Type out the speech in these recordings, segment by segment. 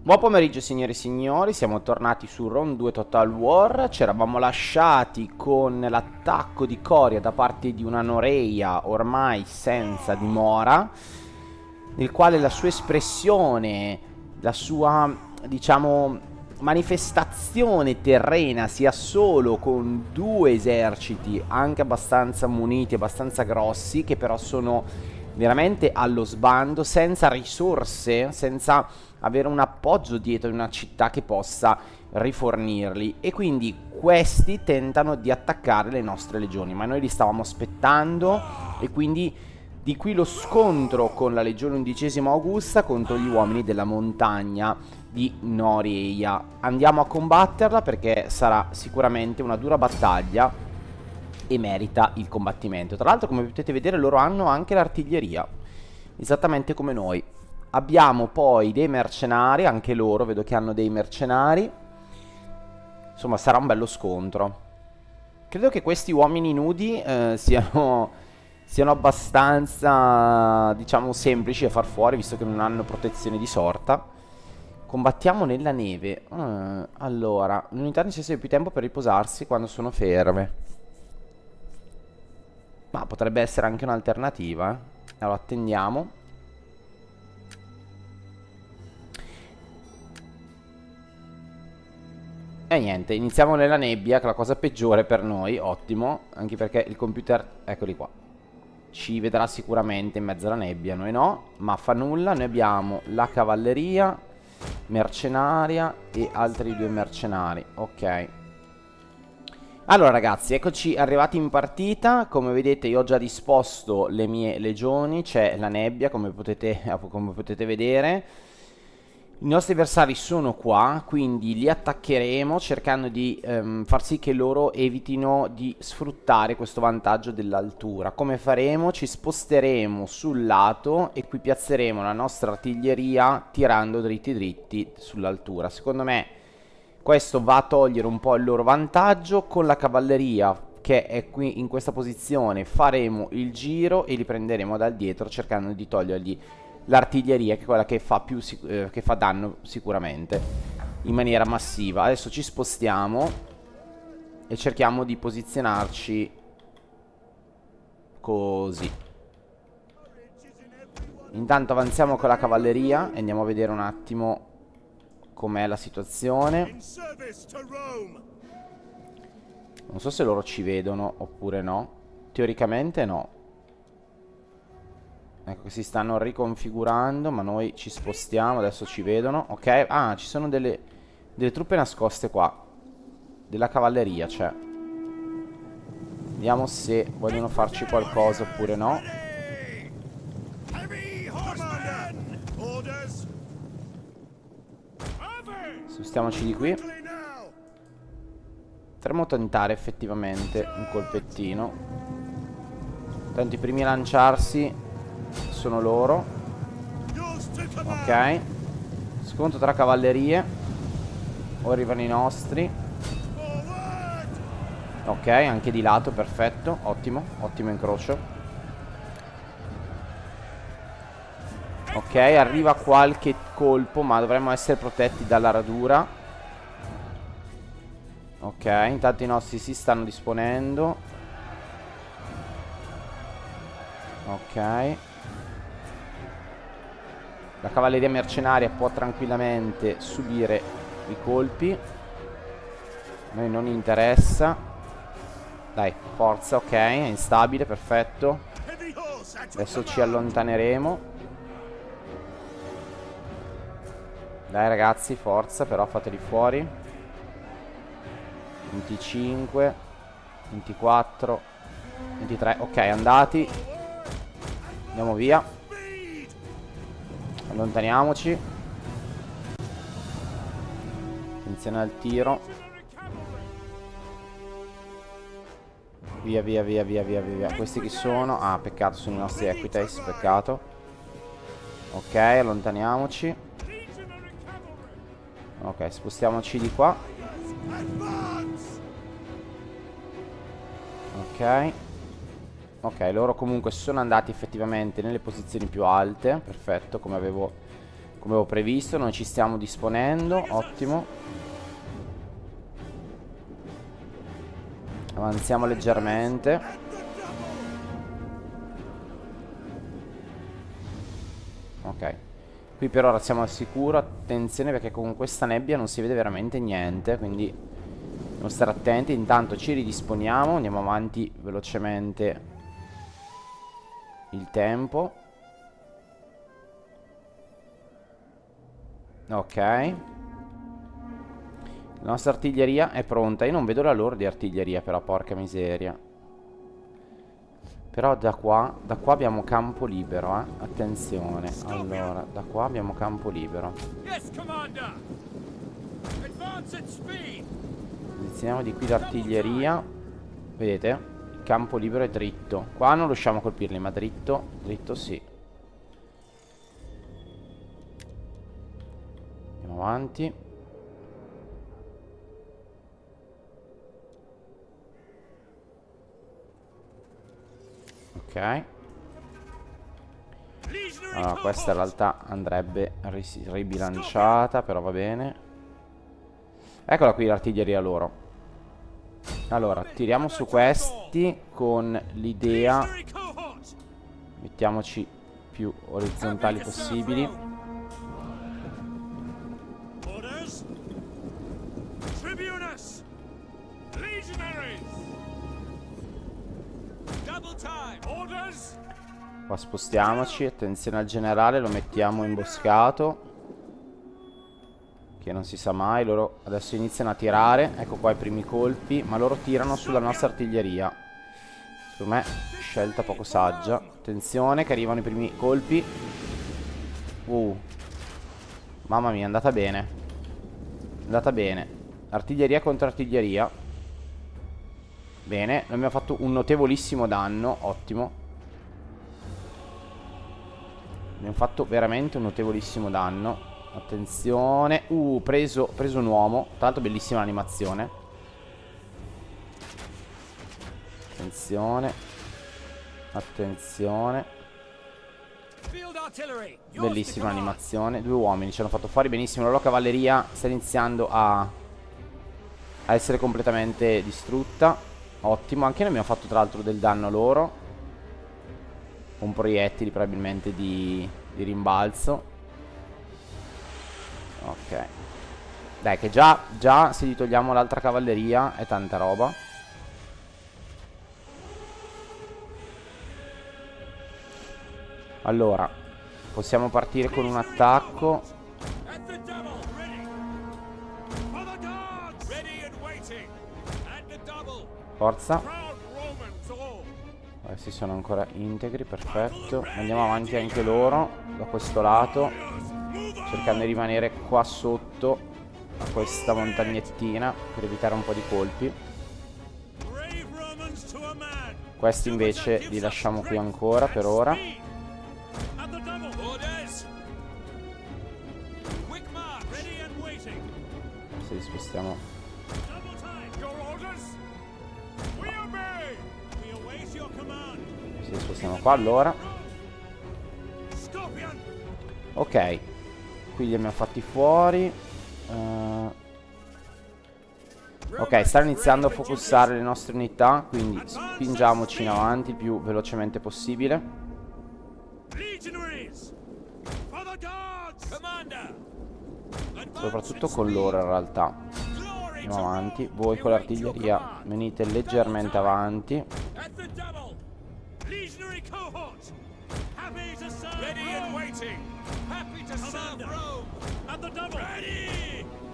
Buon pomeriggio signore e signori, siamo tornati su Round 2 Total War. Ci eravamo lasciati con l'attacco di Coria da parte di una Noreia ormai senza dimora, nel quale la sua espressione, la sua, diciamo, manifestazione terrena sia solo con due eserciti anche abbastanza muniti, abbastanza grossi, che però sono veramente allo sbando, senza risorse, senza avere un appoggio dietro di una città che possa rifornirli, e quindi questi tentano di attaccare le nostre legioni, ma noi li stavamo aspettando, e quindi di qui lo scontro con la legione undicesima Augusta contro gli uomini della montagna di Noreia. Andiamo a combatterla perché sarà sicuramente una dura battaglia e merita il combattimento. Tra l'altro, come potete vedere, loro hanno anche l'artiglieria, esattamente come noi. Abbiamo poi dei mercenari, anche loro vedo che hanno dei mercenari. Insomma, sarà un bello scontro. Credo che questi uomini nudi siano abbastanza, diciamo, semplici da far fuori, visto che non hanno protezione di sorta. Combattiamo nella neve. Allora, le unità necessitano più tempo per riposarsi quando sono ferme. Ma potrebbe essere anche un'alternativa, eh. Allora, attendiamo. E niente, iniziamo nella nebbia, che è la cosa peggiore per noi, ottimo, anche perché il computer, eccoli qua, ci vedrà sicuramente in mezzo alla nebbia, noi no, ma fa nulla, noi abbiamo la cavalleria, mercenaria e altri due mercenari, ok. Allora ragazzi, eccoci arrivati in partita. Come vedete io ho già disposto le mie legioni, c'è la nebbia come potete vedere. I nostri avversari sono qua, quindi li attaccheremo cercando di far sì che loro evitino di sfruttare questo vantaggio dell'altura. Come faremo? Ci sposteremo sul lato e qui piazzeremo la nostra artiglieria tirando dritti dritti sull'altura. Secondo me questo va a togliere un po' il loro vantaggio. Con la cavalleria che è qui in questa posizione faremo il giro e li prenderemo dal dietro cercando di togliergli l'artiglieria, che è quella che fa che fa danno sicuramente in maniera massiva. Adesso ci spostiamo e cerchiamo di posizionarci così. Intanto avanziamo con la cavalleria e andiamo a vedere un attimo com'è la situazione. Non so se loro ci vedono oppure no. Teoricamente no. Ecco che si stanno riconfigurando, ma noi ci spostiamo, adesso ci vedono. Ok, ah, ci sono delle truppe nascoste qua. Della cavalleria c'è. Vediamo se vogliono farci qualcosa oppure no. Spostiamoci di qui. Potremmo tentare effettivamente un colpettino. Tanto i primi a lanciarsi sono loro. Ok. Scontro tra cavallerie. Ora arrivano i nostri. Ok, anche di lato, perfetto. Ottimo, ottimo incrocio. Ok, arriva qualche colpo, ma dovremmo essere protetti dalla radura. Ok, intanto i nostri si stanno disponendo. Ok. La cavalleria mercenaria può tranquillamente subire i colpi. A noi non interessa. Dai, forza, ok, è instabile, perfetto. Adesso ci allontaneremo. Dai ragazzi, forza, però fateli fuori. 25, 24, 23, ok, andati. Andiamo via. Allontaniamoci. Attenzione al tiro. Via, via, via, via, via, via. Questi chi sono? Ah, peccato, sono i nostri Equites, peccato. Ok, allontaniamoci. Ok, spostiamoci di qua. Ok. Ok, loro comunque sono andati effettivamente nelle posizioni più alte. Perfetto, come come ho previsto. Noi ci stiamo disponendo. Ottimo. Avanziamo leggermente. Ok. Qui per ora siamo al sicuro. Attenzione perché con questa nebbia non si vede veramente niente, quindi dobbiamo stare attenti. Intanto ci ridisponiamo. Andiamo avanti velocemente il tempo. Ok. La nostra artiglieria è pronta. Io non vedo la loro di artiglieria, però, porca miseria. Però da qua abbiamo campo libero, eh. Attenzione. Allora, da qua abbiamo campo libero. Iniziamo di qui l'artiglieria. Vedete? Il campo libero è dritto. Qua non riusciamo a colpirli, ma dritto, dritto sì. Andiamo avanti. Ok. Allora, questa in realtà andrebbe ribilanciata, però va bene. Eccola qui l'artiglieria loro. Allora, tiriamo su questi con l'idea. Mettiamoci più orizzontali possibili. Qua spostiamoci. Attenzione al generale, lo mettiamo imboscato, che non si sa mai. Loro adesso iniziano a tirare. Ecco qua i primi colpi, ma loro tirano sulla nostra artiglieria. Secondo me scelta poco saggia. Attenzione che arrivano i primi colpi. Mamma mia, è andata bene. È andata bene. Artiglieria contro artiglieria. Bene, noi abbiamo fatto un notevolissimo danno. Ottimo. Abbiamo fatto veramente un notevolissimo danno. Attenzione. Preso un uomo. Tra l'altro bellissima l'animazione. Attenzione. Attenzione. Bellissima animazione. 2 uomini ci hanno fatto fuori benissimo. La loro cavalleria sta iniziando a essere completamente distrutta. Ottimo. Anche noi abbiamo fatto tra l'altro del danno a loro, con proiettili probabilmente di rimbalzo. Ok. Dai che già se gli togliamo l'altra cavalleria è tanta roba. Allora, possiamo partire con un attacco. Forza. Questi sono ancora integri, perfetto. Andiamo avanti anche loro da questo lato, cercando di rimanere qua sotto a questa montagnettina per evitare un po' di colpi. Questi invece li lasciamo qui ancora per ora. Se li spostiamo. Se li spostiamo qua allora. Ok. Qui li abbiamo fatti fuori. Ok, stanno iniziando a focussare le nostre unità, quindi spingiamoci in avanti il più velocemente possibile. Soprattutto con loro in realtà. Andiamo avanti. Voi con l'artiglieria venite leggermente avanti.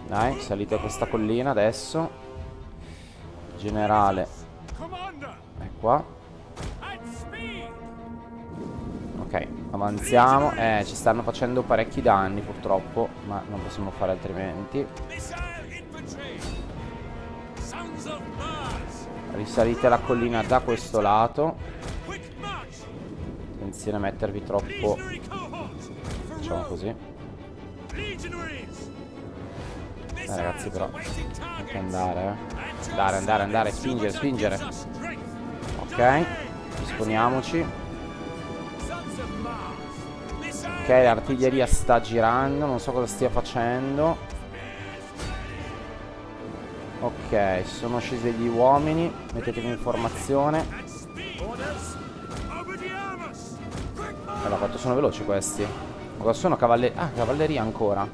Dai, salite questa collina adesso. Generale è qua. Ok, avanziamo. Ci stanno facendo parecchi danni purtroppo, ma non possiamo fare altrimenti. Risalite la collina da questo lato. Attenzione a mettervi troppo. Facciamo così. Ragazzi, però anche andare, spingere. Ok, disponiamoci. Ok, l'artiglieria sta girando, non so cosa stia facendo. Ok, sono scesi degli uomini, mettetevi in formazione. Allora, quanto sono veloci questi? Ma cosa sono cavalleria? Ah, cavalleria ancora.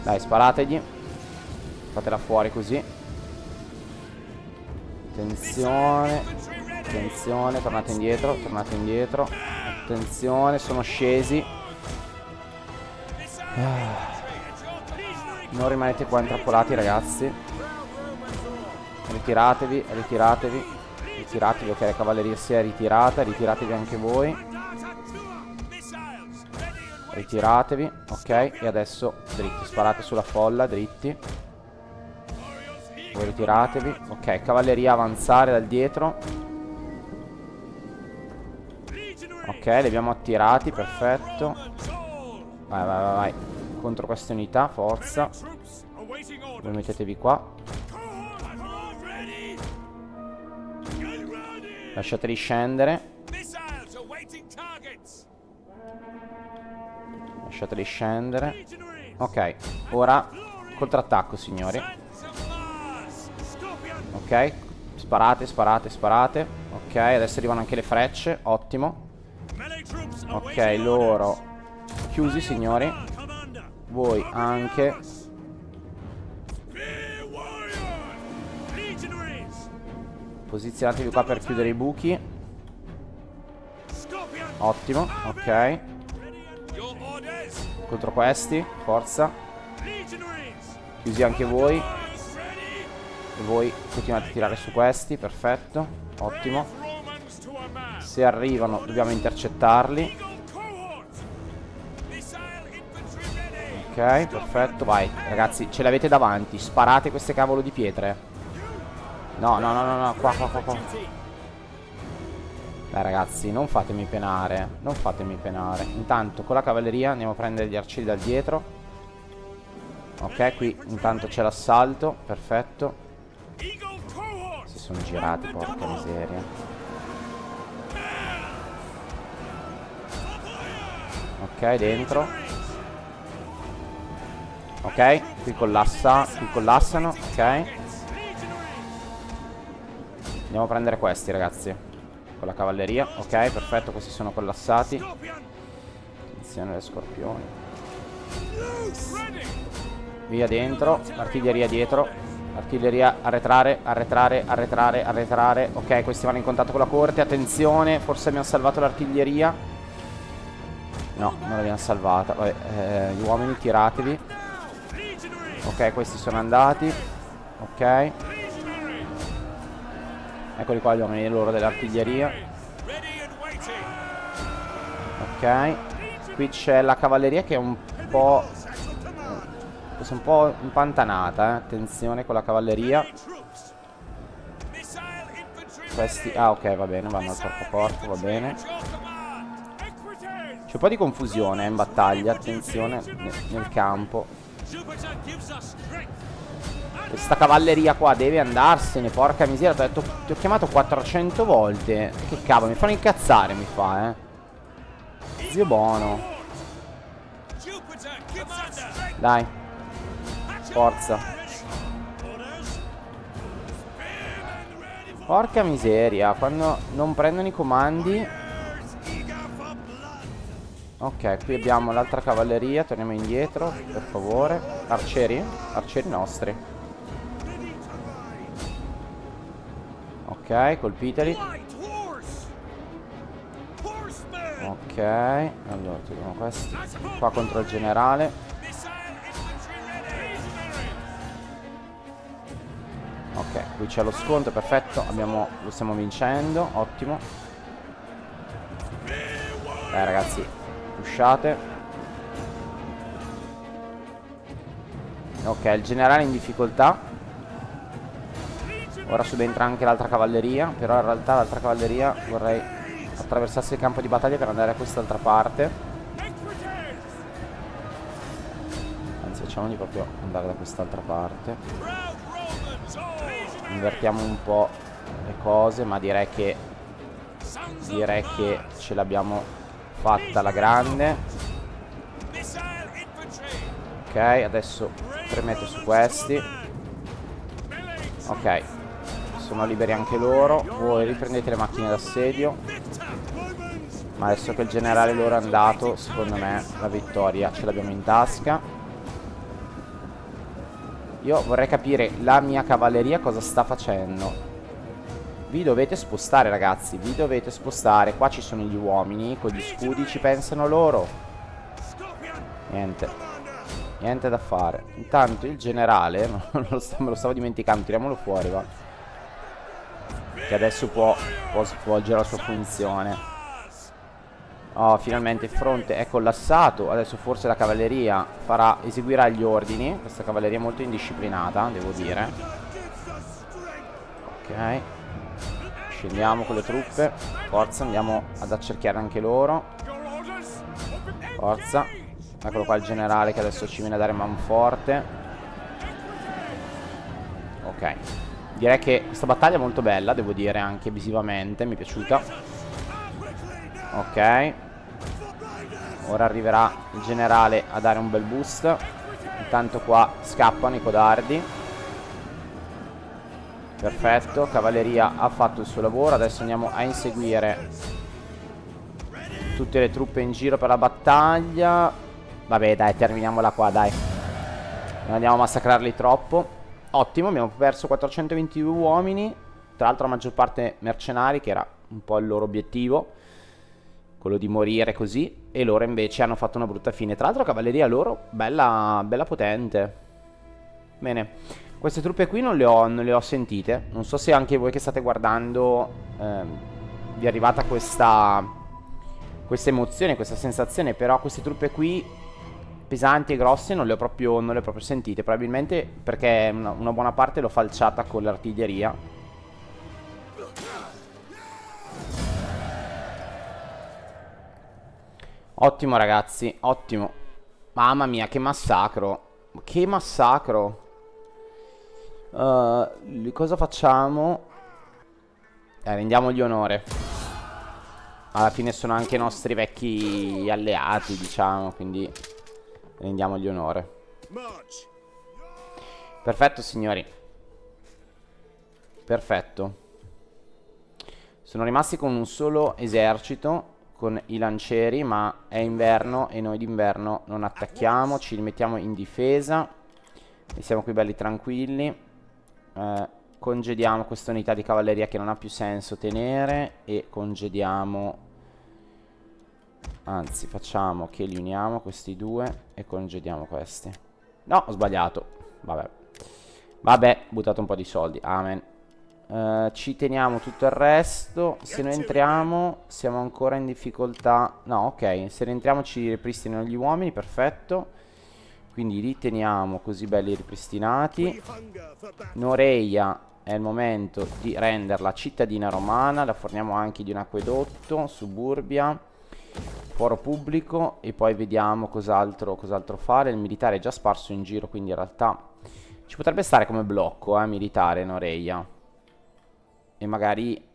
Dai, sparategli. Fatela fuori così. Attenzione. Attenzione, tornate indietro, tornate indietro. Attenzione, sono scesi. Non rimanete qua intrappolati, ragazzi. Ritiratevi, ritiratevi. Ritiratevi, ok, la cavalleria si è ritirata. Ritiratevi anche voi. Ritiratevi, ok. E adesso dritti, sparate sulla folla, dritti. Voi ritiratevi. Ok, cavalleria avanzare dal dietro. Ok, li abbiamo attirati, perfetto. Vai, vai, vai, vai. Contro queste unità, forza. Voi mettetevi qua. Lasciateli scendere. Lasciateli scendere. Ok, ora contrattacco, signori. Ok, sparate, sparate, sparate. Ok, adesso arrivano anche le frecce, ottimo. Ok, loro chiusi, signori. Voi anche. Posizionatevi qua per chiudere i buchi. Ottimo, ok. Contro questi, forza. Chiusi anche voi. E voi continuate a tirare su questi, perfetto. Ottimo. Se arrivano dobbiamo intercettarli. Ok, perfetto, vai. Ragazzi, ce l'avete davanti. Sparate queste cavolo di pietre. No, no, no, no, no, qua, qua, qua, qua. Dai, ragazzi, non fatemi penare. Non fatemi penare. Intanto, con la cavalleria andiamo a prendere gli arcieri dal dietro. Ok, qui intanto c'è l'assalto. Perfetto. Si sono girati, porca miseria. Ok, dentro. Ok, qui collassa, qui collassano. Ok. Andiamo a prendere questi, ragazzi. Con la cavalleria. Ok, perfetto, questi sono collassati. Attenzione alle scorpioni. Via dentro. Artiglieria dietro. Artiglieria arretrare, arretrare, arretrare, arretrare. Ok, questi vanno in contatto con la corte. Attenzione, forse abbiamo salvato l'artiglieria. No, non l'abbiamo salvata. Vabbè, gli uomini tiratevi. Ok, questi sono andati. Ok. Eccoli qua gli uomini loro dell'artiglieria. Ok. Qui c'è la cavalleria che è un po'... è un po' impantanata, eh. Attenzione con la cavalleria. Questi... ah, ok, va bene, vanno al corpo a corpo, va bene. C'è un po' di confusione in battaglia, attenzione nel campo. Questa cavalleria qua deve andarsene, porca miseria. Ti ho chiamato 400 volte. Che cavolo, mi fanno incazzare, mi fa, Zio buono. Dai. Forza. Porca miseria, quando non prendono i comandi. Ok, qui abbiamo l'altra cavalleria. Torniamo indietro, per favore. Arcieri? Arcieri nostri. Ok, colpiteli. Ok, allora togliamo questi. Qua contro il generale. Ok, qui c'è lo sconto, perfetto. Lo stiamo vincendo, ottimo. Dai ragazzi, pushate. Ok, il generale è in difficoltà. Ora subentra anche l'altra cavalleria. Però in realtà l'altra cavalleria vorrei attraversasse il campo di battaglia per andare a quest'altra parte. Anzi, facciamogli proprio andare da quest'altra parte. Invertiamo un po' le cose, ma direi che direi che ce l'abbiamo fatta alla grande. Ok, adesso premete su questi. Ok, sono liberi anche loro. Voi riprendete le macchine d'assedio. Ma adesso che il generale loro è andato, secondo me la vittoria ce l'abbiamo in tasca. Io vorrei capire la mia cavalleria cosa sta facendo. Vi dovete spostare, ragazzi, vi dovete spostare. Qua ci sono gli uomini, con gli scudi ci pensano loro. Niente, niente da fare. Intanto il generale, me lo stavo dimenticando, tiriamolo fuori, va. Che adesso può svolgere la sua funzione. Oh, finalmente il fronte è collassato. Adesso forse la cavalleria eseguirà gli ordini. Questa cavalleria è molto indisciplinata, devo dire. Ok, scendiamo con le truppe. Forza, andiamo ad accerchiare anche loro. Forza. Eccolo qua il generale che adesso ci viene a dare manforte. Ok, direi che questa battaglia è molto bella, devo dire, anche visivamente. Mi è piaciuta. Ok, ora arriverà il generale a dare un bel boost. Intanto qua scappano i codardi. Perfetto, cavalleria ha fatto il suo lavoro. Adesso andiamo a inseguire tutte le truppe in giro per la battaglia. Vabbè dai, terminiamola qua, dai. Non andiamo a massacrarli troppo. Ottimo, abbiamo perso 422 uomini. Tra l'altro la maggior parte mercenari, che era un po' il loro obiettivo, quello di morire così. E loro invece hanno fatto una brutta fine. Tra l'altro cavalleria loro bella, bella potente. Bene, queste truppe qui non le ho sentite. Non so se anche voi che state guardando vi è arrivata questa emozione, questa sensazione. Però queste truppe qui pesanti e grosse non le ho proprio sentite. Probabilmente perché una buona parte l'ho falciata con l'artiglieria. Ottimo ragazzi, ottimo. Mamma mia, che massacro. Che massacro. Cosa facciamo? Rendiamogli onore. Alla fine sono anche i nostri vecchi alleati, diciamo, quindi rendiamogli onore. Perfetto signori. Perfetto. Sono rimasti con un solo esercito, con i lancieri, ma è inverno e noi d'inverno non attacchiamo, ci rimettiamo in difesa e siamo qui belli tranquilli. Congediamo questa unità di cavalleria che non ha più senso tenere e congediamo, anzi facciamo che li uniamo questi due e congediamo questi. No, ho sbagliato, vabbè, buttato un po' di soldi, amen. Ci teniamo tutto il resto. Se noi entriamo siamo ancora in difficoltà. No, ok, se rientriamo ci ripristinano gli uomini, perfetto. Quindi li teniamo così belli ripristinati. Noreia è il momento di renderla cittadina romana. La forniamo anche di un acquedotto, suburbia, foro pubblico. E poi vediamo cos'altro fare. Il militare è già sparso in giro, quindi in realtà ci potrebbe stare come blocco militare Noreia. E magari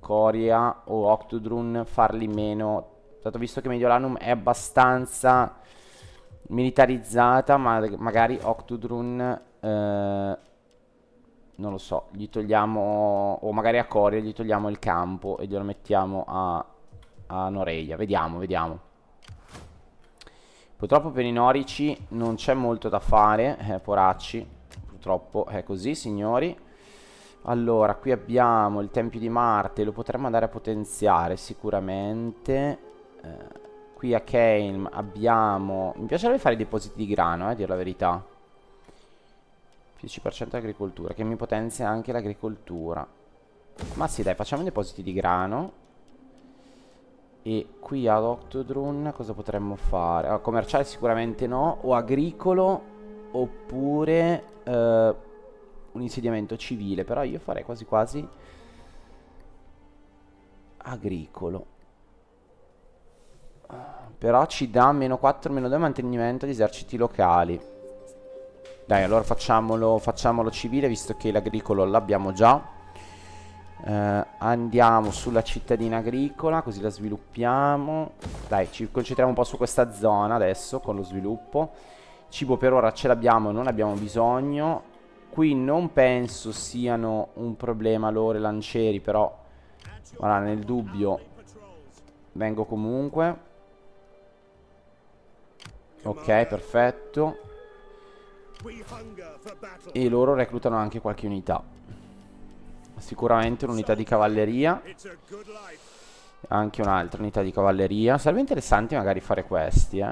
Coria o Octodrun farli meno. Dato visto che Mediolanum è abbastanza militarizzata, ma magari Octodrun non lo so, gli togliamo, o magari a Coria gli togliamo il campo e glielo mettiamo a Noreia. Vediamo. Purtroppo per i norici non c'è molto da fare, poracci. Purtroppo è così, signori. Allora, qui abbiamo il Tempio di Marte, lo potremmo andare a potenziare sicuramente. Qui a Kelm abbiamo... Mi piacerebbe fare i depositi di grano, a dire la verità. 10% agricoltura, che mi potenzia anche l'agricoltura. Ma sì, dai, facciamo i depositi di grano. E qui ad Octodrun cosa potremmo fare? Allora, commerciale sicuramente no, o agricolo, oppure... un insediamento civile. Però io farei quasi quasi agricolo. Però ci dà meno 4, meno 2 mantenimento di eserciti locali. Dai, allora facciamolo civile, visto che l'agricolo l'abbiamo già. Andiamo sulla cittadina agricola, così la sviluppiamo. Dai, ci concentriamo un po' su questa zona adesso con lo sviluppo. Cibo per ora ce l'abbiamo, non abbiamo bisogno. Qui non penso siano un problema loro i lancieri, però guarda, nel dubbio vengo comunque. Ok, perfetto. E loro reclutano anche qualche unità. Sicuramente un'unità di cavalleria. Anche un'altra unità di cavalleria. Sarebbe interessante magari fare questi,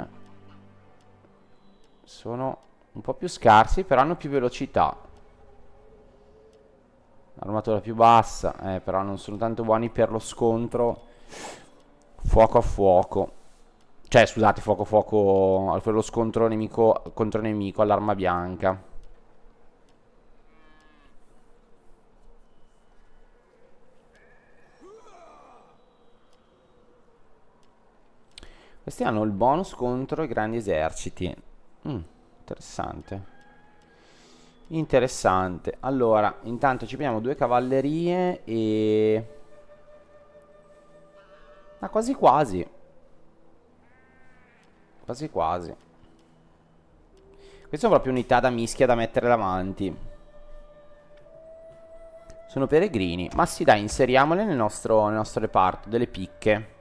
Sono un po' più scarsi, però hanno più velocità. Armatura più bassa, però non sono tanto buoni per lo scontro fuoco a fuoco. Cioè, scusate, fuoco a fuoco, per lo scontro nemico contro nemico all'arma bianca. Questi hanno il bonus contro i grandi eserciti. Interessante. Interessante. Allora, intanto ci prendiamo 2 cavallerie e... Ah, quasi quasi. Quasi quasi. Queste sono proprio unità da mischia da mettere davanti. Sono peregrini. Ma sì, dai, inseriamole nel nostro reparto. Delle picche.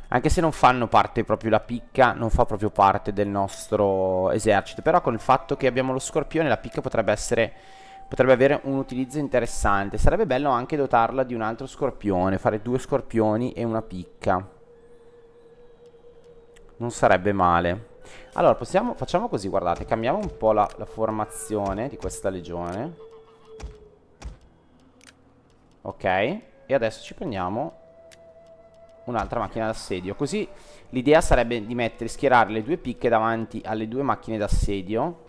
Anche se non fanno parte proprio, la picca non fa proprio parte del nostro esercito. Però con il fatto che abbiamo lo scorpione, la picca potrebbe avere un utilizzo interessante. Sarebbe bello anche dotarla di un altro scorpione. Fare 2 scorpioni e una picca. Non sarebbe male. Allora, facciamo così, guardate. Cambiamo un po' la formazione di questa legione. Ok. E adesso ci prendiamo un'altra macchina d'assedio. Così l'idea sarebbe di schierare le 2 picche davanti alle 2 macchine d'assedio.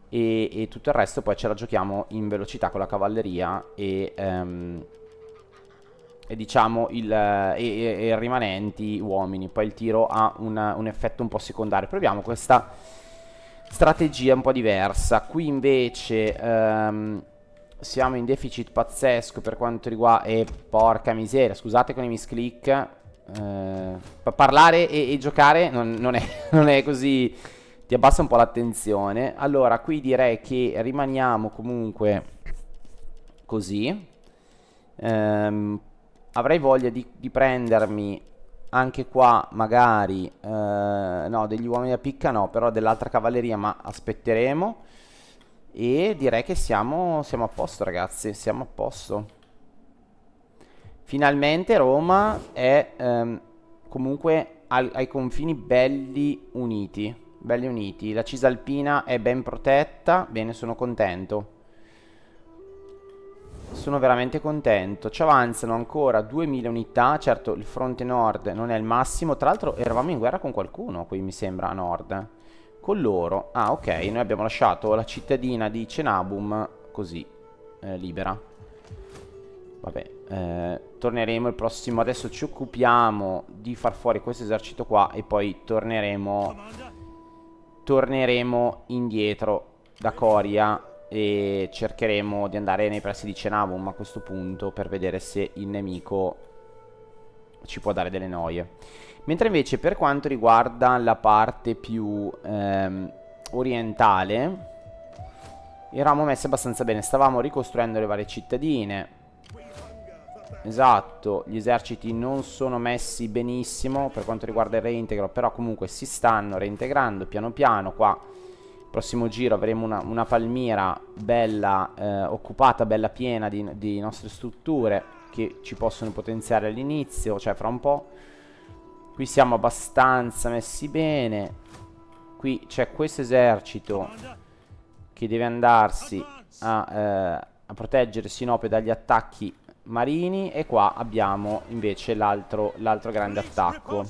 E tutto il resto poi ce la giochiamo in velocità con la cavalleria e diciamo i rimanenti uomini. Poi il tiro ha un effetto un po' secondario. Proviamo questa strategia un po' diversa. Qui invece siamo in deficit pazzesco per quanto riguarda... E porca miseria, scusate con i misclick. Parlare e giocare non è così... Ti abbassa un po' l'attenzione. Allora, qui direi che rimaniamo comunque così. Avrei voglia di prendermi anche qua magari no, degli uomini a picca no, però dell'altra cavalleria, ma aspetteremo. E direi che siamo a posto, ragazzi. Siamo a posto. Finalmente Roma è comunque ai confini belli uniti. Belli uniti. La Cisalpina è ben protetta. Bene, sono contento. Sono veramente contento. Ci avanzano ancora 2000 unità. Certo, il fronte nord non è il massimo. Tra l'altro eravamo in guerra con qualcuno qui, mi sembra, a nord. Con loro. Ah, ok. Noi abbiamo lasciato la cittadina di Cenabum così, libera. Vabbè, torneremo il prossimo. Adesso ci occupiamo di far fuori questo esercito qua e poi torneremo indietro da Coria e cercheremo di andare nei pressi di Cenabum a questo punto per vedere se il nemico ci può dare delle noie. Mentre invece per quanto riguarda la parte più orientale eravamo messi abbastanza bene. Stavamo ricostruendo le varie cittadine. Esatto, gli eserciti non sono messi benissimo per quanto riguarda il reintegro, però comunque si stanno reintegrando piano piano. Qua il prossimo giro avremo una Palmira bella occupata, bella piena di nostre strutture che ci possono potenziare all'inizio, cioè fra un po'. Qui siamo abbastanza messi bene. Qui c'è questo esercito che deve andarsi a proteggere Sinope dagli attacchi marini. E qua abbiamo invece l'altro grande attacco.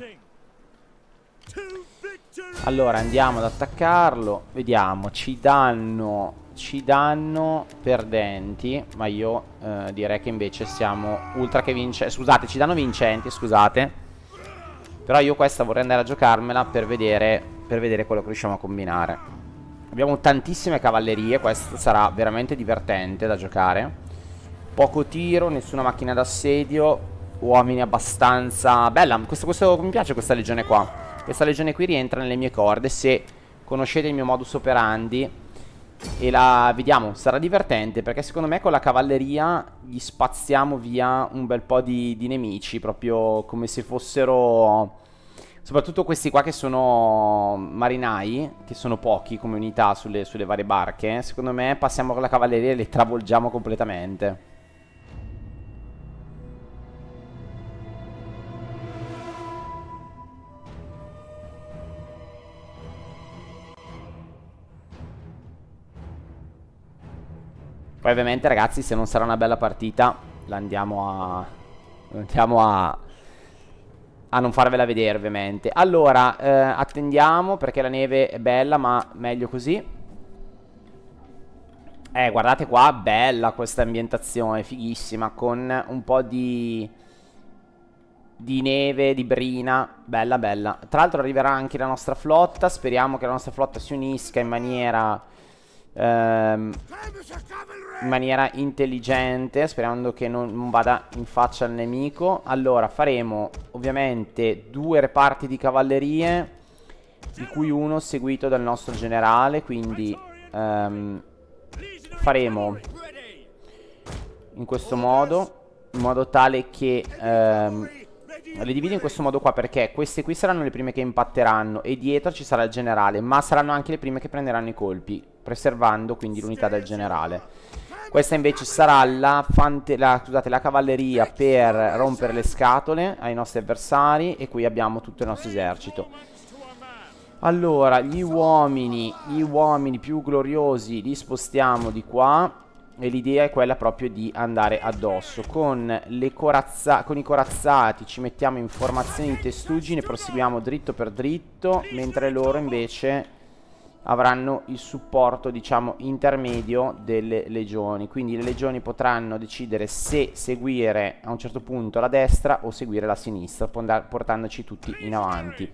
Allora andiamo ad attaccarlo. Vediamo, ci danno perdenti, ma io direi che invece siamo ultra che vincenti. Scusate, ci danno vincenti, scusate. Però io questa vorrei andare a giocarmela per vedere quello che riusciamo a combinare. Abbiamo tantissime cavallerie, questo sarà veramente divertente da giocare. Poco tiro, nessuna macchina d'assedio. Uomini abbastanza... Bella, mi piace questa legione qua. Questa legione qui rientra nelle mie corde. Se conoscete il mio modus operandi e la vediamo, sarà divertente, perché secondo me con la cavalleria gli spazziamo via un bel po' di nemici, proprio come se fossero... Soprattutto questi qua che sono marinai, che sono pochi come unità sulle varie barche. Secondo me passiamo con la cavalleria e le travolgiamo completamente. Poi ovviamente ragazzi, se non sarà una bella partita la andiamo a non farvela vedere ovviamente. Allora, attendiamo perché la neve è bella, ma meglio così. Guardate qua, bella questa ambientazione, fighissima, con un po' di neve, di brina, bella bella. Tra l'altro arriverà anche la nostra flotta, speriamo che la nostra flotta si unisca in maniera intelligente, sperando che non vada in faccia al nemico. Allora faremo ovviamente 2 reparti di cavallerie, di cui uno seguito dal nostro generale. Quindi faremo in questo modo, in modo tale che le divido in questo modo qua, perché queste qui saranno le prime che impatteranno e dietro ci sarà il generale, ma saranno anche le prime che prenderanno i colpi, preservando quindi l'unità del generale. Questa invece sarà la cavalleria per rompere le scatole ai nostri avversari, e qui abbiamo tutto il nostro esercito. Allora, gli uomini più gloriosi li spostiamo di qua, e l'idea è quella proprio di andare addosso. Con i corazzati ci mettiamo in formazione in testuggine, proseguiamo dritto per dritto, mentre loro invece avranno il supporto, diciamo, intermedio delle legioni. Quindi le legioni potranno decidere se seguire a un certo punto la destra o seguire la sinistra, portandoci tutti in avanti.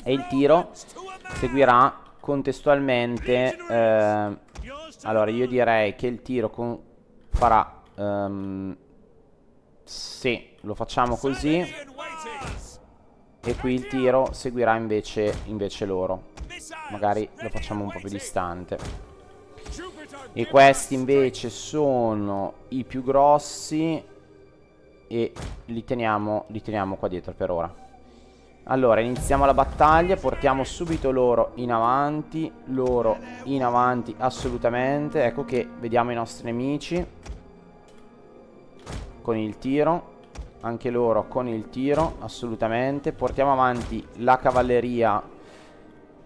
E il tiro seguirà contestualmente. Allora io direi che il tiro farà sì, lo facciamo così, e qui il tiro seguirà invece loro. Magari lo facciamo un po' più distante. E questi invece sono i più grossi, e li teniamo qua dietro per ora. Allora iniziamo la battaglia, portiamo subito loro in avanti assolutamente. Ecco che vediamo i nostri nemici con il tiro, anche loro con il tiro assolutamente. Portiamo avanti la cavalleria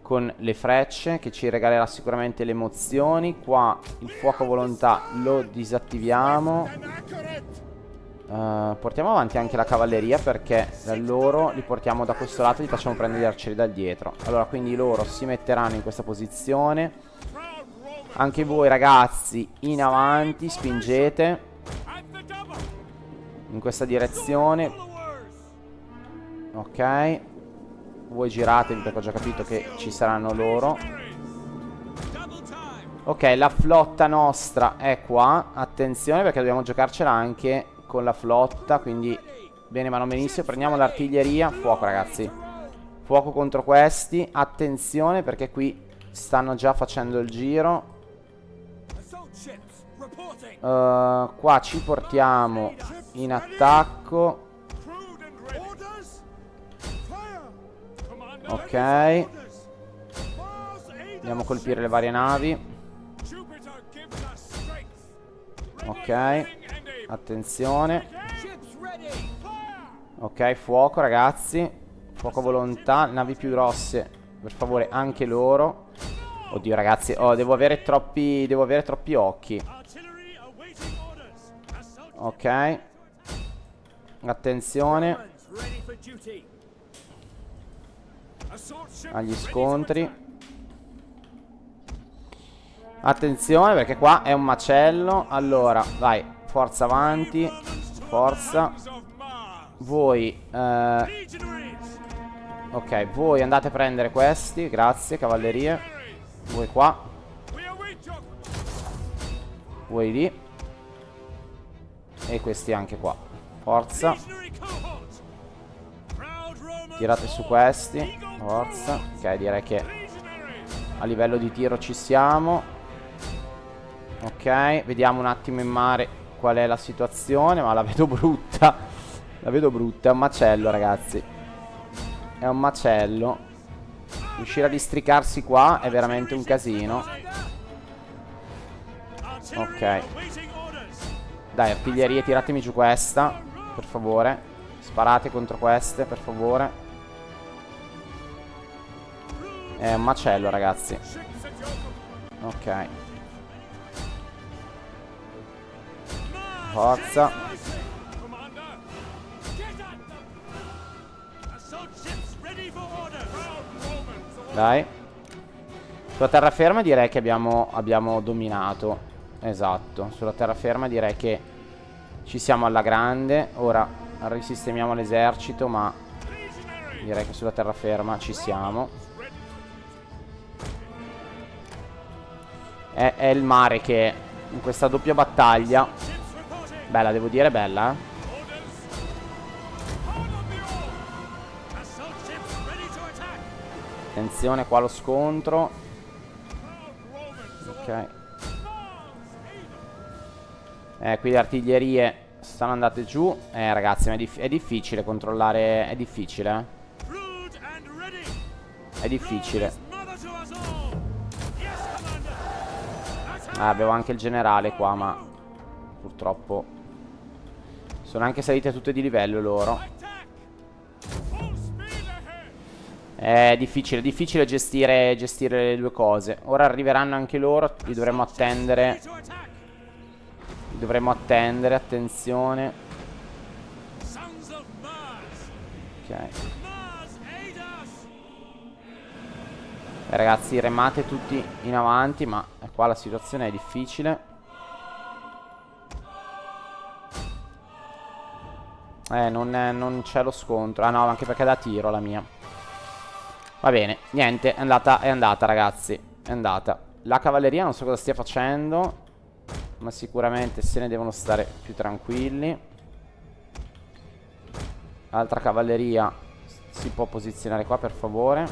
con le frecce, che ci regalerà sicuramente le emozioni. Qua il fuoco volontà lo disattiviamo. Portiamo avanti anche la cavalleria, perché loro li portiamo da questo lato e li facciamo prendere gli arcieri da dietro. Allora quindi loro si metteranno in questa posizione. Anche voi ragazzi in avanti, spingete in questa direzione. Ok, voi giratevi, perché ho già capito che ci saranno loro. Ok, la flotta nostra è qua. Attenzione, perché dobbiamo giocarcela anche con la flotta, quindi bene, ma non benissimo. Prendiamo l'artiglieria. Fuoco ragazzi, fuoco contro questi. Attenzione, perché qui stanno già facendo il giro. Qua ci portiamo in attacco. Ok, andiamo a colpire le varie navi. Ok, attenzione. Ok, fuoco ragazzi, fuoco volontà. Navi più grosse, per favore, anche loro. Oddio ragazzi, devo avere troppi occhi. Ok, attenzione agli scontri. Attenzione, perché qua è un macello. Allora, vai, forza avanti. Forza. Voi ok, voi andate a prendere questi. Grazie, cavallerie. Voi qua. Voi lì. E questi anche qua. Forza. Tirate su questi. Forza. Ok, direi che a livello di tiro ci siamo. Ok, vediamo un attimo in mare qual è la situazione. Ma la vedo brutta. La vedo brutta. È un macello, ragazzi. È un macello. Riuscire a districarsi qua è veramente un casino. Ok. Dai, artiglierie, tiratemi giù questa, per favore. Sparate contro queste, per favore. È un macello, ragazzi. Ok. Forza. Dai. Sulla terraferma direi che abbiamo dominato. Esatto. Sulla terraferma direi che ci siamo alla grande. Ora risistemiamo l'esercito, ma direi che sulla terraferma ci siamo. È il mare che in questa doppia battaglia, bella, devo dire, bella, Attenzione qua allo scontro. Ok. Qui le artiglierie stanno andate giù. Ragazzi, ma è difficile controllare. È difficile, È difficile. Avevo anche il generale qua, ma purtroppo sono anche salite tutte di livello loro. È difficile gestire le due cose. Ora arriveranno anche loro. Li dovremmo attendere. Attenzione. Ok. Ragazzi, remate tutti in avanti, ma qua la situazione è difficile. Non c'è lo scontro. Ah no, anche perché è da tiro la mia. Va bene, niente, è andata, ragazzi. È andata. La cavalleria non so cosa stia facendo, ma sicuramente se ne devono stare più tranquilli. L'altra cavalleria si può posizionare qua, per favore.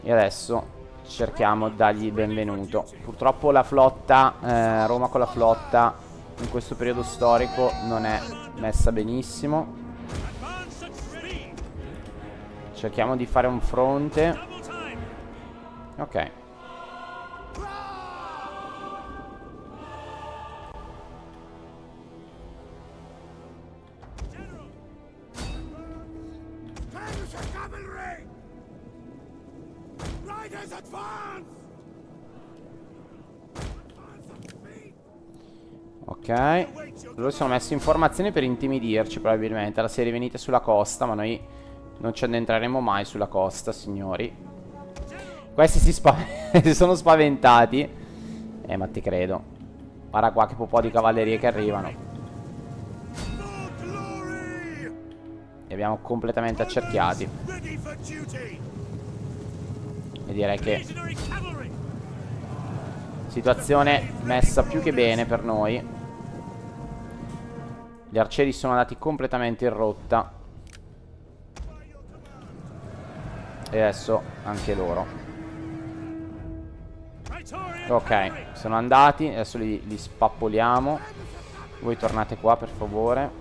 E adesso cerchiamo di dargli il benvenuto. Purtroppo la flotta, Roma con la flotta in questo periodo storico non è messa benissimo. Cerchiamo di fare un fronte. Ok. Ok. Loro si sono messi informazioni per intimidirci, probabilmente. La serie venite sulla costa, ma noi non ci addentreremo mai sulla costa, signori. Questi si sono spaventati. Ma ti credo. Guarda qua che po' di cavallerie che arrivano. Li abbiamo completamente accerchiati. E direi che situazione messa più che bene per noi. Gli arcieri sono andati completamente in rotta. E adesso anche loro. Ok, sono andati. Adesso li spappoliamo. Voi tornate qua, per favore.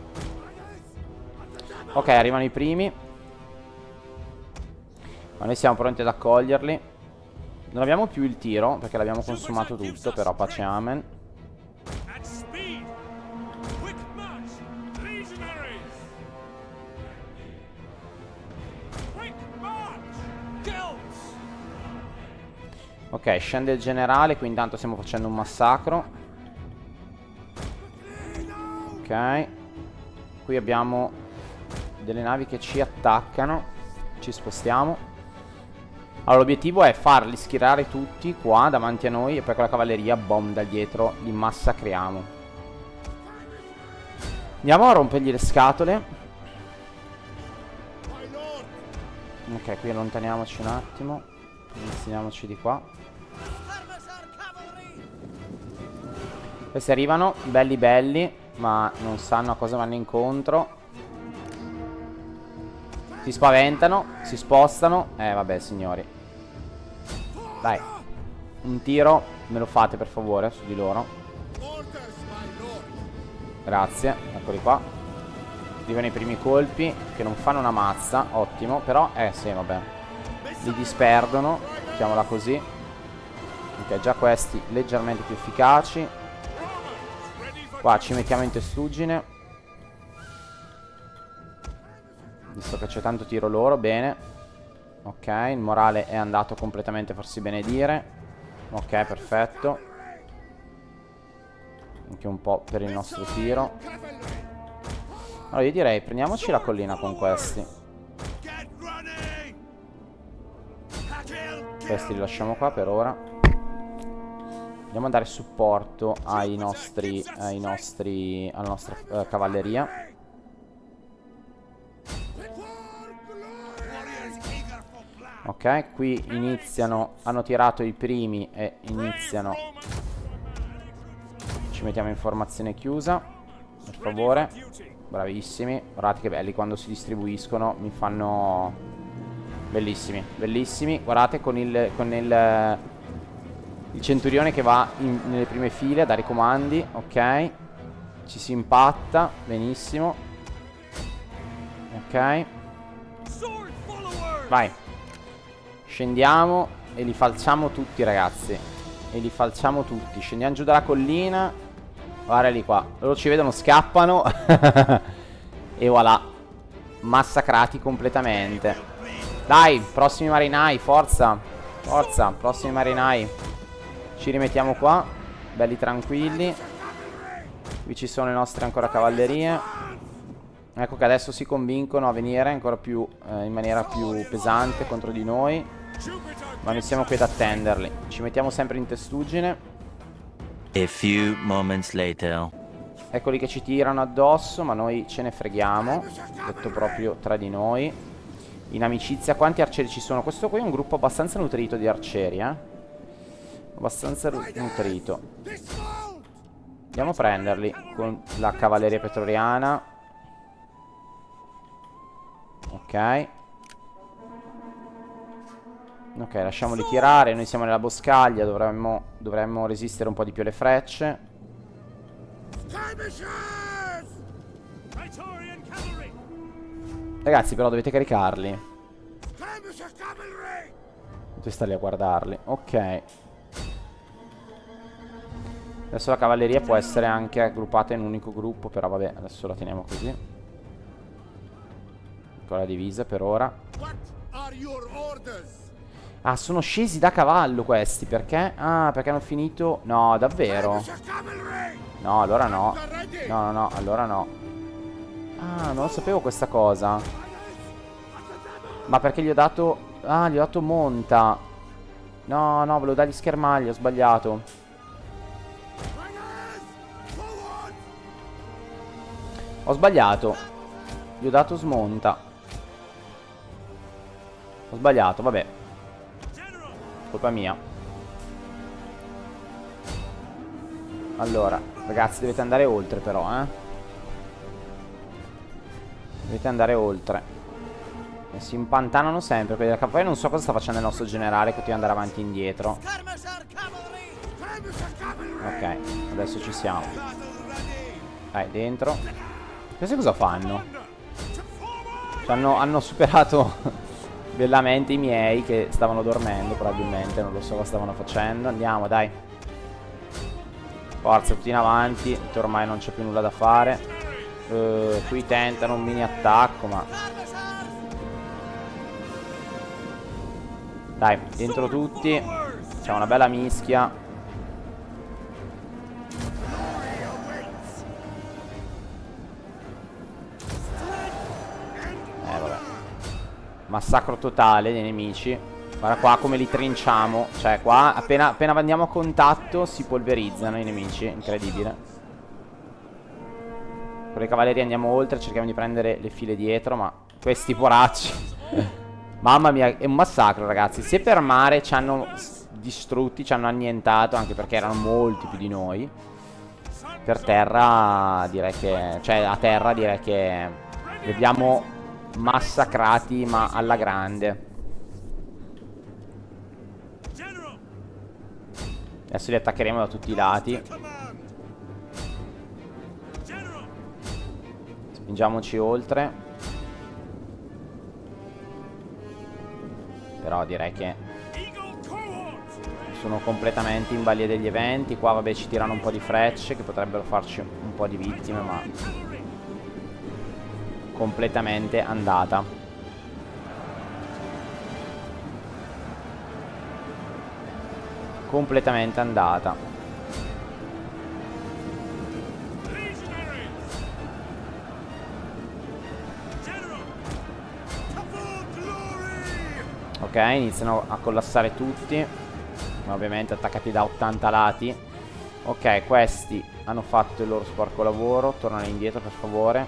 Ok, arrivano i primi. Ma noi siamo pronti ad accoglierli. Non abbiamo più il tiro, perché l'abbiamo consumato tutto. Però pace amen. Ok, scende il generale. Qui intanto stiamo facendo un massacro. Ok. Qui abbiamo delle navi che ci attaccano. Ci spostiamo. Allora l'obiettivo è farli schierare tutti qua davanti a noi. E poi con la cavalleria, boom, da dietro li massacriamo. Andiamo a rompergli le scatole. Ok, qui allontaniamoci un attimo. Iniziamoci di qua. Questi arrivano, belli belli. ma non sanno a cosa vanno incontro. Si spaventano, si spostano. Vabbè signori. Dai, un tiro me lo fate per favore su di loro. Grazie, eccoli qua. Arrivano i primi colpi che non fanno una mazza. Ottimo, però sì vabbè, li disperdono, mettiamola così. Ok, già questi leggermente più efficaci. Qua ci mettiamo in testuggine, visto che c'è tanto tiro loro. Bene. Ok, il morale è andato completamente a farsi benedire. Ok, perfetto. Anche un po' per il nostro tiro. Allora io direi prendiamoci la collina con questi. Questi li lasciamo qua per ora. Andiamo a dare supporto alla nostra cavalleria. Ok, qui iniziano, hanno tirato i primi e iniziano. Ci mettiamo in formazione chiusa, per favore. Bravissimi, guardate che belli quando si distribuiscono, mi fanno... Bellissimi, bellissimi. Guardate con il centurione che va nelle prime file a dare i comandi. Ok, ci si impatta, benissimo. Ok, vai. Scendiamo e li falciamo tutti, ragazzi. E li falciamo tutti. Scendiamo giù dalla collina. Guarda lì qua. Loro ci vedono, scappano. E voilà. Massacrati completamente. Dai, prossimi marinai, forza. Forza, prossimi marinai. Ci rimettiamo qua. Belli tranquilli. Qui ci sono le nostre ancora cavallerie. Ecco che adesso si convincono a venire ancora più in maniera più pesante contro di noi. Ma noi siamo qui ad attenderli. Ci mettiamo sempre in testuggine. A few moments later. Eccoli che ci tirano addosso, ma noi ce ne freghiamo. Detto proprio tra di noi. In amicizia. Quanti arcieri ci sono? Questo qui è un gruppo abbastanza nutrito di arcieri, abbastanza nutrito. Andiamo a prenderli con la cavalleria pretoriana. Ok. Ok, lasciamoli tirare. Noi siamo nella boscaglia. Dovremmo resistere un po' di più alle frecce. Ragazzi, però dovete caricarli. Dovete stare lì a guardarli. Ok. Adesso la cavalleria può essere anche aggruppata in un unico gruppo. Però vabbè, adesso la teniamo così. Con la divisa per ora. Ah, sono scesi da cavallo questi. Perché? Ah, perché hanno finito... No, davvero? No, allora no. No, no, no, allora no. Ah, non lo sapevo questa cosa. Ma perché gli ho dato... Ah, gli ho dato monta. No, no, volevo dargli schermaglie, ho sbagliato. Ho sbagliato. Gli ho dato smonta. Ho sbagliato, vabbè. Colpa mia. Allora, ragazzi, dovete andare oltre però, Dovete andare oltre. E si impantanano sempre quelli della cavalleria. Non so cosa sta facendo il nostro generale, che continua ad andare avanti e indietro. Ok, adesso ci siamo. Dai, dentro. Questi cosa fanno? Cioè, hanno superato bellamente i miei, che stavano dormendo probabilmente. Non lo so cosa stavano facendo. Andiamo, dai. Forza, tutti in avanti. Ormai non c'è più nulla da fare. Qui tentano un mini attacco, ma... Dai, dentro tutti. C'è una bella mischia. Vabbè. Massacro totale dei nemici. Guarda qua come li trinciamo. Cioè qua appena andiamo a contatto si polverizzano i nemici. Incredibile. Con le cavallerie andiamo oltre. Cerchiamo di prendere le file dietro. Ma questi poracci mamma mia, è un massacro, ragazzi. Se per mare ci hanno distrutti, ci hanno annientato, anche perché erano molti più di noi. per terra direi che, cioè a terra direi che li abbiamo massacrati ma alla grande. Adesso li attaccheremo da tutti i lati. Spingiamoci oltre. Però direi che sono completamente in balia degli eventi. Qua vabbè ci tirano un po' di frecce che potrebbero farci un po' di vittime, ma completamente andata. Completamente andata. Ok, iniziano a collassare tutti. Ovviamente attaccati da 80 lati. Ok, questi hanno fatto il loro sporco lavoro. Tornano indietro per favore.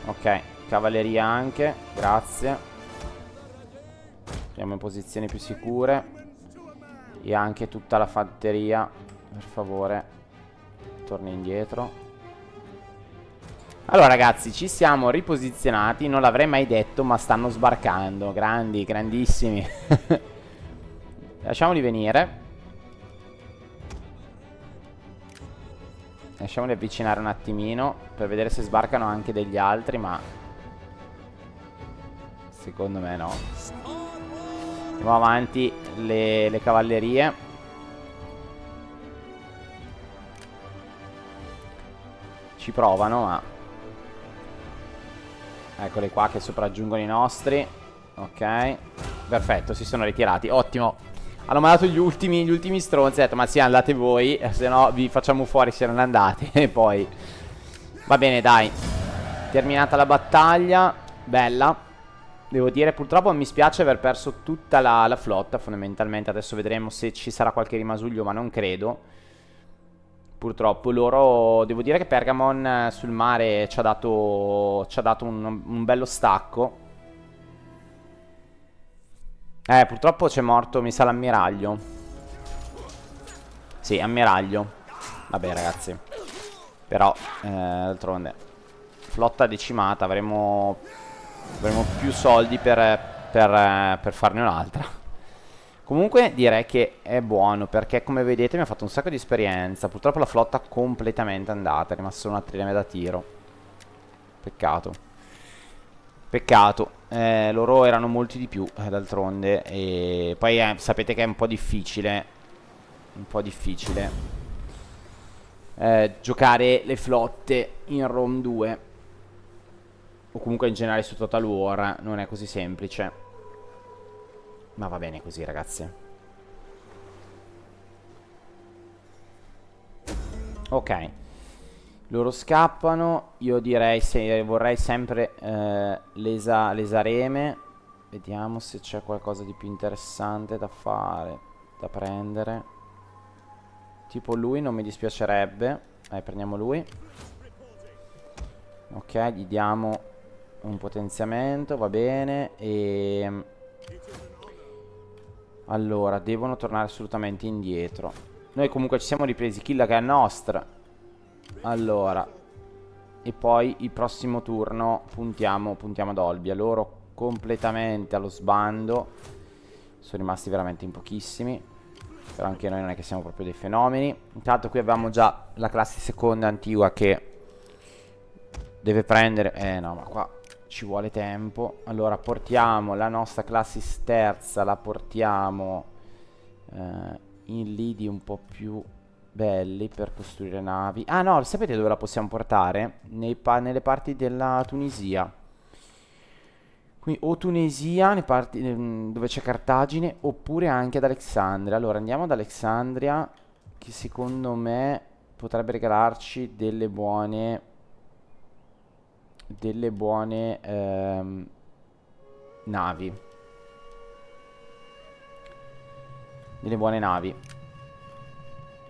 Ok, cavalleria anche. Grazie. Andiamo in posizioni più sicure. E anche tutta la fanteria, per favore, torni indietro. Allora ragazzi, ci siamo riposizionati. Non l'avrei mai detto, ma stanno sbarcando. Grandi, grandissimi. Lasciamoli venire. Lasciamoli avvicinare un attimino per vedere se sbarcano anche degli altri, ma secondo me no. Andiamo avanti le cavallerie. Ci provano, ma eccoli qua che sopraggiungono i nostri. Ok, perfetto, si sono ritirati. Ottimo. Hanno mandato gli ultimi stronzi. Ho detto ma sì, andate voi, se no vi facciamo fuori se non andate. E poi va bene, dai. Terminata la battaglia. Bella. Devo dire, purtroppo mi spiace aver perso tutta la flotta, fondamentalmente. Adesso vedremo se ci sarà qualche rimasuglio, ma non credo. Purtroppo loro, devo dire che Pergamon sul mare ci ha dato un bello stacco. Purtroppo c'è morto, mi sa, l'ammiraglio. Sì, ammiraglio. Vabbè ragazzi. Però, d'altronde, flotta decimata, avremo più soldi per farne un'altra. Comunque direi che è buono, perché come vedete mi ha fatto un sacco di esperienza. Purtroppo la flotta completamente andata, è rimasta solo una trilema da tiro. Peccato. Peccato. Loro erano molti di più, d'altronde. E poi sapete che è un po' difficile. Un po' difficile giocare le flotte in Rome 2. O comunque in generale su Total War non è così semplice. Ma va bene così ragazzi. Ok. Loro scappano. Io direi vorrei sempre l'esareme. Vediamo se c'è qualcosa di più interessante da fare, da prendere. Tipo lui non mi dispiacerebbe. Prendiamo lui. Ok, gli diamo un potenziamento, va bene. E allora, devono tornare assolutamente indietro. Noi comunque ci siamo ripresi Killa che è nostra. Allora, e poi il prossimo turno puntiamo ad Olbia. Loro completamente allo sbando. Sono rimasti veramente in pochissimi. Però anche noi non è che siamo proprio dei fenomeni. Intanto qui abbiamo già la classe seconda antigua che deve prendere. No, ma qua ci vuole tempo. Allora portiamo la nostra classis terza. La portiamo in lidi un po' più belli per costruire navi. Ah no, sapete dove la possiamo portare? Nelle parti della Tunisia. Quindi o Tunisia, nei parti dove c'è Cartagine, oppure anche ad Alexandria. Allora andiamo ad Alexandria, che secondo me potrebbe regalarci delle buone navi. Delle buone navi.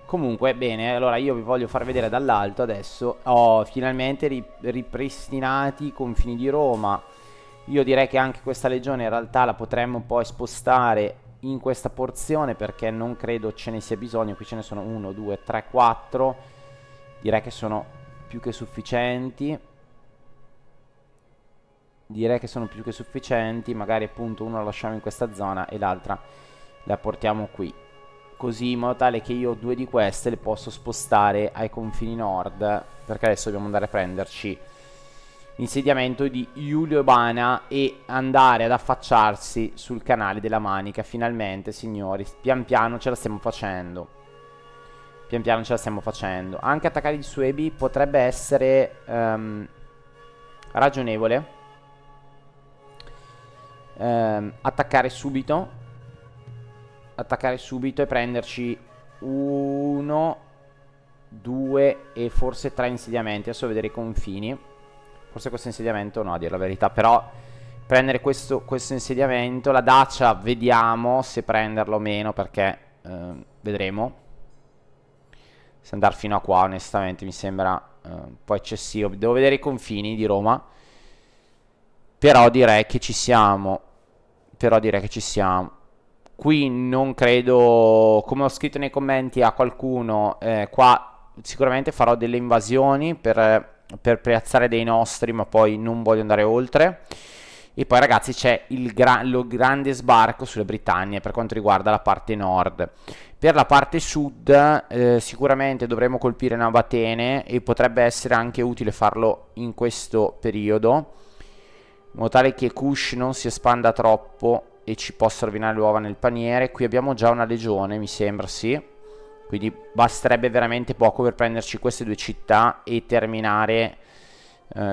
Comunque, bene, allora io vi voglio far vedere dall'alto adesso. Ho finalmente ripristinati i confini di Roma. Io direi che anche questa legione in realtà la potremmo poi spostare in questa porzione perché non credo ce ne sia bisogno. Qui ce ne sono 1, 2, 3, 4. Direi che sono più che sufficienti. Magari appunto uno lo lasciamo in questa zona e l'altra la portiamo qui, così in modo tale che io 2 di queste le posso spostare ai confini nord, perché adesso dobbiamo andare a prenderci l'insediamento di Giulio Bana e andare ad affacciarsi sul canale della Manica. Finalmente, signori, pian piano ce la stiamo facendo. Anche attaccare i Suebi potrebbe essere ragionevole. Attaccare subito e prenderci 1, 2 e forse 3 insediamenti. Adesso vedere i confini. Forse questo insediamento no, a dire la verità. Però prendere questo insediamento. La Dacia vediamo se prenderlo o meno, perché vedremo. Se andare fino a qua onestamente mi sembra un po' eccessivo. Devo vedere i confini di Roma. Però direi che ci siamo. Qui non credo, come ho scritto nei commenti a qualcuno, qua sicuramente farò delle invasioni per piazzare dei nostri, ma poi non voglio andare oltre. E poi ragazzi c'è lo grande sbarco sulle Britannie per quanto riguarda la parte nord. Per la parte sud sicuramente dovremo colpire Nabatene e potrebbe essere anche utile farlo in questo periodo, in modo tale che Kush non si espanda troppo e ci possa rovinare l'uova nel paniere. Qui abbiamo già una legione, mi sembra, sì. Quindi basterebbe veramente poco per prenderci queste 2 città e terminare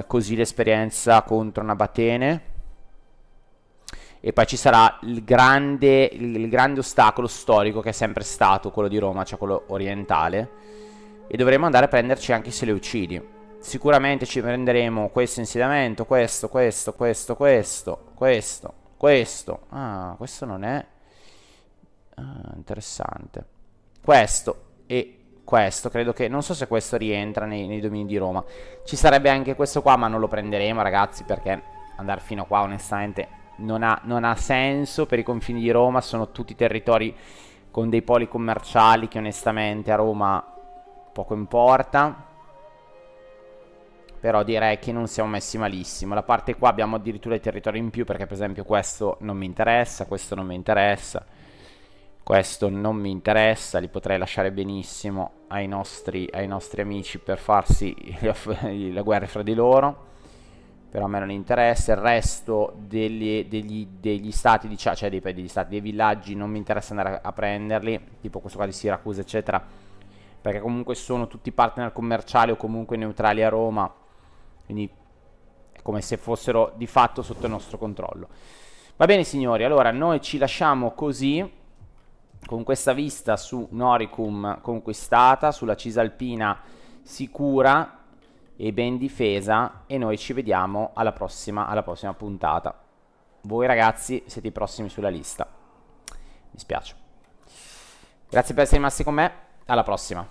così l'esperienza contro Nabatene. E poi ci sarà il grande ostacolo storico che è sempre stato quello di Roma, cioè quello orientale. E dovremo andare a prenderci anche i Seleucidi. Sicuramente ci prenderemo questo insediamento, questo. Ah, questo non è interessante. Questo e questo, credo che, non so se questo rientra nei domini di Roma. Ci sarebbe anche questo qua, ma non lo prenderemo ragazzi, perché andare fino a qua onestamente non ha senso. Per i confini di Roma sono tutti territori con dei poli commerciali che onestamente a Roma poco importa. Però direi che non siamo messi malissimo. La parte qua abbiamo addirittura i territori in più, perché per esempio questo non mi interessa, questo non mi interessa, questo non mi interessa. Li potrei lasciare benissimo ai nostri amici per farsi la guerra fra di loro. Però a me non interessa. Il resto degli stati, cioè degli stati, dei villaggi, non mi interessa andare a prenderli, tipo questo qua di Siracusa eccetera, perché comunque sono tutti partner commerciali o comunque neutrali a Roma. Quindi è come se fossero di fatto sotto il nostro controllo. Va bene signori, allora noi ci lasciamo così, con questa vista su Noricum conquistata, sulla Cisalpina sicura e ben difesa, e noi ci vediamo alla prossima puntata. Voi ragazzi siete i prossimi sulla lista. Mi spiace. Grazie per essere rimasti con me, alla prossima.